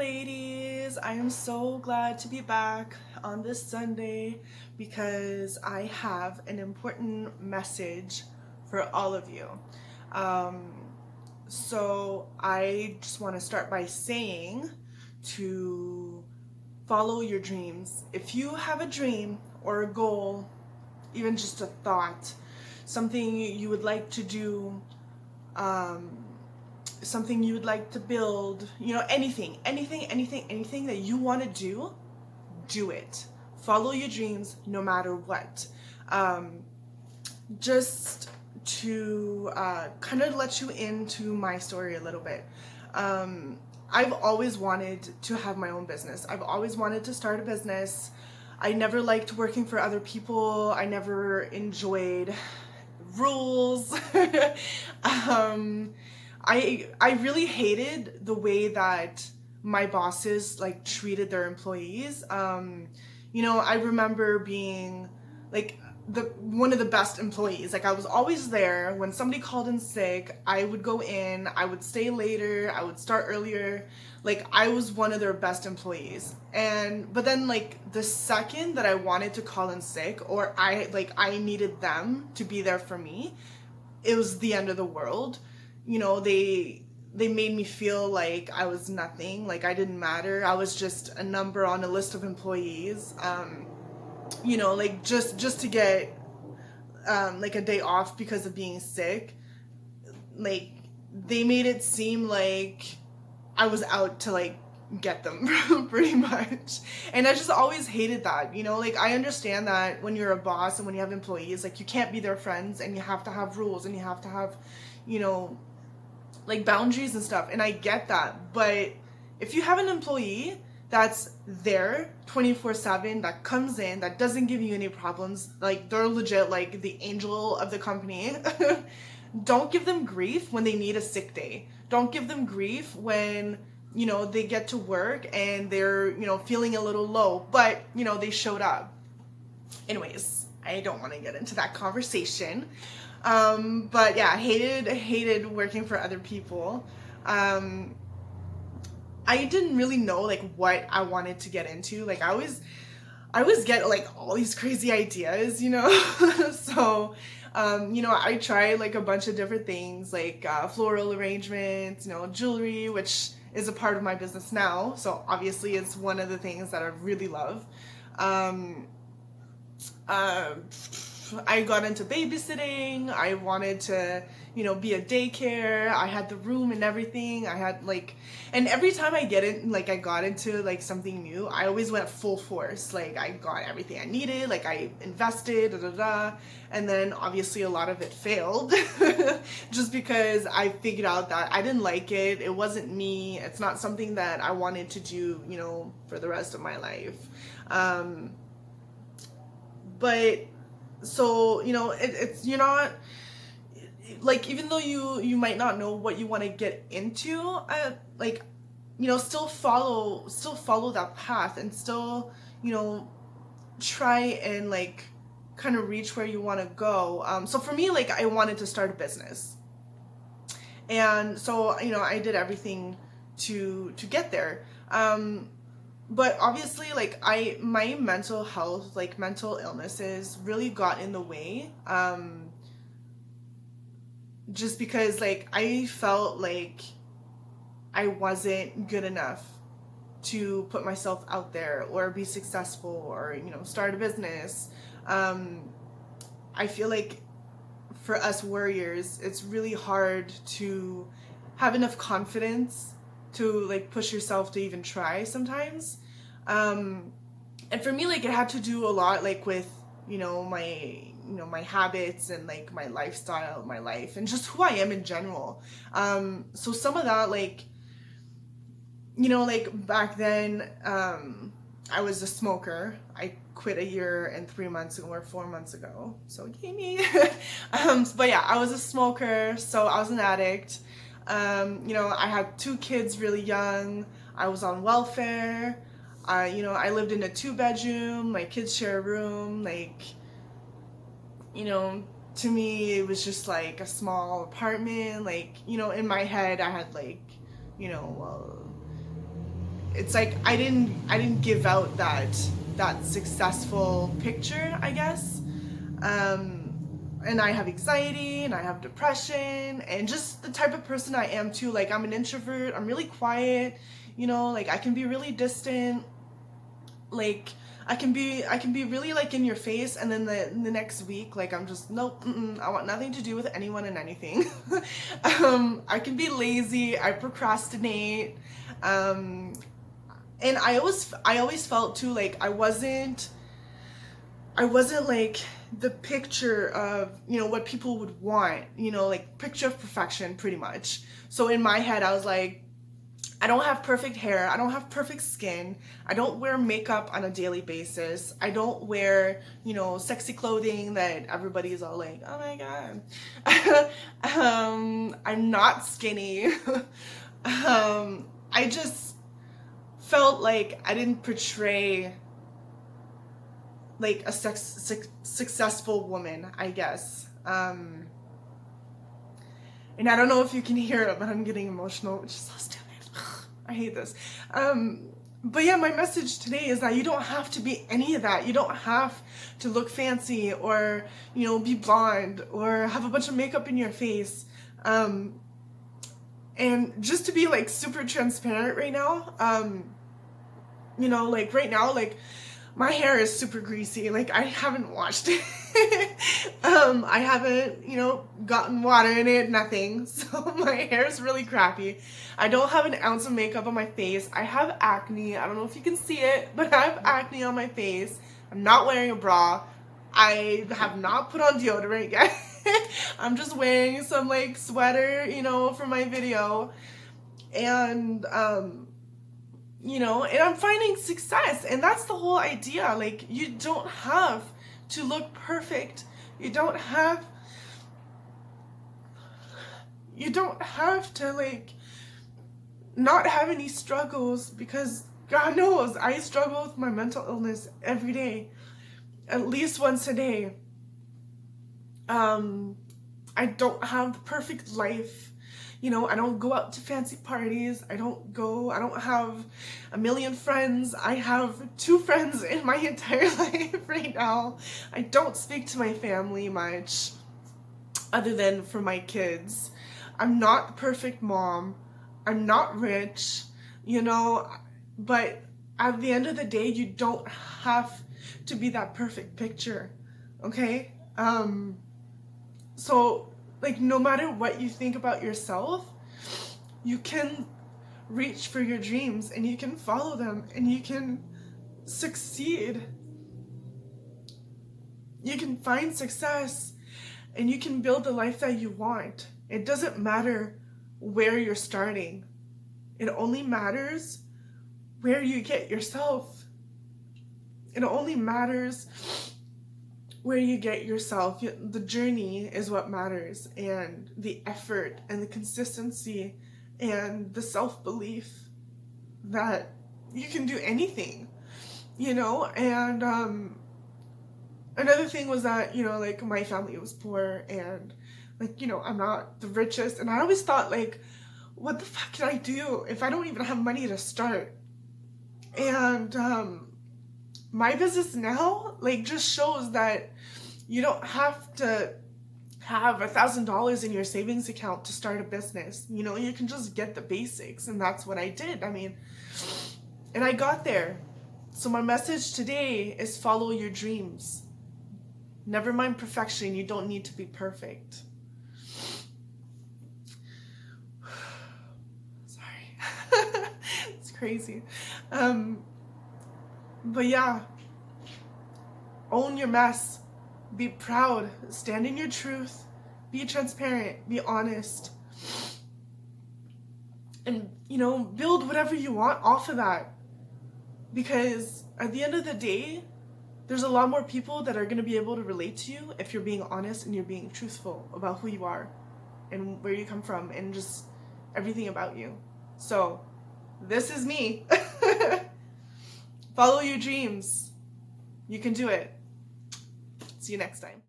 ladies. I am so glad to be back on this Sunday because I have an important message for all of you. Um, so I just want to start by saying to follow your dreams. If you have a dream or a goal, even just a thought, something you would like to do, something you would like to build, anything that you want to do it. Follow your dreams no matter what. Just to kind of let you into my story a little bit. I've always wanted to have my own business. I've always wanted to start a business. I never liked working for other people. I never enjoyed rules. I really hated the way that my bosses like treated their employees. I remember being like the one of the best employees. Like I was always there. When somebody called in sick, I would go in, I would stay later, I would start earlier. Like I was one of their best employees. But then like the second that I wanted to call in sick or I needed them to be there for me, it was the end of the world. They made me feel like I was nothing, like I didn't matter. I was just a number on a list of employees. Like just to get like a day off because of being sick. Like they made it seem like I was out to like get them pretty much. And I just always hated that. Like I understand that when you're a boss and when you have employees, like you can't be their friends and you have to have rules and you have to have, like boundaries and stuff. And I get that. But if you have an employee that's there 24/7, that comes in, that doesn't give you any problems, like they're legit like the angel of the company, don't give them grief when they need a sick day. Don't give them grief when they get to work and they're feeling a little low, but they showed up. Anyways, I don't want to get into that conversation. But yeah, hated working for other people. I didn't really know like what I wanted to get into. Like I always get like all these crazy ideas, so I tried like a bunch of different things, like floral arrangements, jewelry, which is a part of my business now. So obviously it's one of the things that I really love. I got into babysitting. I wanted to, be a daycare. I had the room and everything. I had and every time I got into like something new, I always went full force. Like I got everything I needed. Like I invested, and then obviously a lot of it failed, just because I figured out that I didn't like it. It wasn't me. It's not something that I wanted to do, for the rest of my life. But so it's you're not like, even though you might not know what you want to get into, still follow that path and still try and like kind of reach where you want to go. So for me, like I wanted to start a business, and so I did everything to get there. But obviously, like my mental health, like mental illnesses really got in the way. Just because like I felt like I wasn't good enough to put myself out there or be successful or, start a business. I feel like for us warriors, it's really hard to have enough confidence to like push yourself to even try sometimes. And for me, like it had to do a lot like with my habits and like my lifestyle, my life, and just who I am in general. So some of that, like like back then, I was a smoker. I quit a year and 3 months ago or 4 months ago, so yay me. But yeah, I was a smoker, so I was an addict. I had 2 kids really young. I was on welfare. I lived in a 2-bedroom. My kids share a room. Like, to me, it was just like a small apartment. Like, in my head, I had like, it's like I didn't give out that successful picture, I guess. And I have anxiety and I have depression and just the type of person I am too. Like, I'm an introvert, I'm really quiet, you know, like I can be really distant, like I can be really like in your face, and then the next week, like I'm just nope, I want nothing to do with anyone and anything. I can be lazy, I procrastinate, and I always felt too like I wasn't like the picture of, you know, what people would want, you know, like picture of perfection pretty much. So in my head I was like, I don't have perfect hair, I don't have perfect skin, I don't wear makeup on a daily basis, I don't wear, you know, sexy clothing that everybody's all like, oh my god. I'm not skinny. I just felt like I didn't portray like a successful woman, I guess. And I don't know if you can hear it, but I'm getting emotional, which is so stupid. I hate this. But yeah, my message today is that you don't have to be any of that. You don't have to look fancy or, you know, be blonde or have a bunch of makeup in your face. And just to be like super transparent right now, you know, like right now, like my hair is super greasy. Like I haven't washed it. I haven't, you know, gotten water in it, nothing. So my hair is really crappy. I don't have an ounce of makeup on my face. I have acne. I don't know if you can see it, but I have acne on my face. I'm not wearing a bra. I have not put on deodorant yet. I'm just wearing some like sweater, you know, for my video. And, you know, and I'm finding success, and that's the whole idea. Like, you don't have to look perfect. You don't have to like not have any struggles, because God knows I struggle with my mental illness every day, at least once a day. I don't have the perfect life. You know, I don't go out to fancy parties. I don't have a million friends. I have 2 friends in my entire life right now. I don't speak to my family much, other than for my kids. I'm not the perfect mom. I'm not rich, you know, but at the end of the day, you don't have to be that perfect picture, okay? So, like, no matter what you think about yourself, you can reach for your dreams and you can follow them and you can succeed. You can find success and you can build the life that you want. It doesn't matter where you're starting. It only matters where you get yourself. It only matters where you get yourself. The journey is what matters, and the effort and the consistency and the self-belief that you can do anything, you know. And another thing was that, you know, like my family was poor, and like, you know, I'm not the richest, and I always thought like, what the fuck can I do if I don't even have money to start? And my business now, like, just shows that you don't have to have $1,000 in your savings account to start a business. You know, you can just get the basics, and that's what I did. I mean, and I got there. So my message today is follow your dreams. Never mind perfection. You don't need to be perfect. Sorry. It's crazy. But yeah, own your mess, be proud, stand in your truth, be transparent, be honest, and, you know, build whatever you want off of that. Because at the end of the day, there's a lot more people that are going to be able to relate to you if you're being honest and you're being truthful about who you are and where you come from and just everything about you. So, this is me. Follow your dreams. You can do it. See you next time.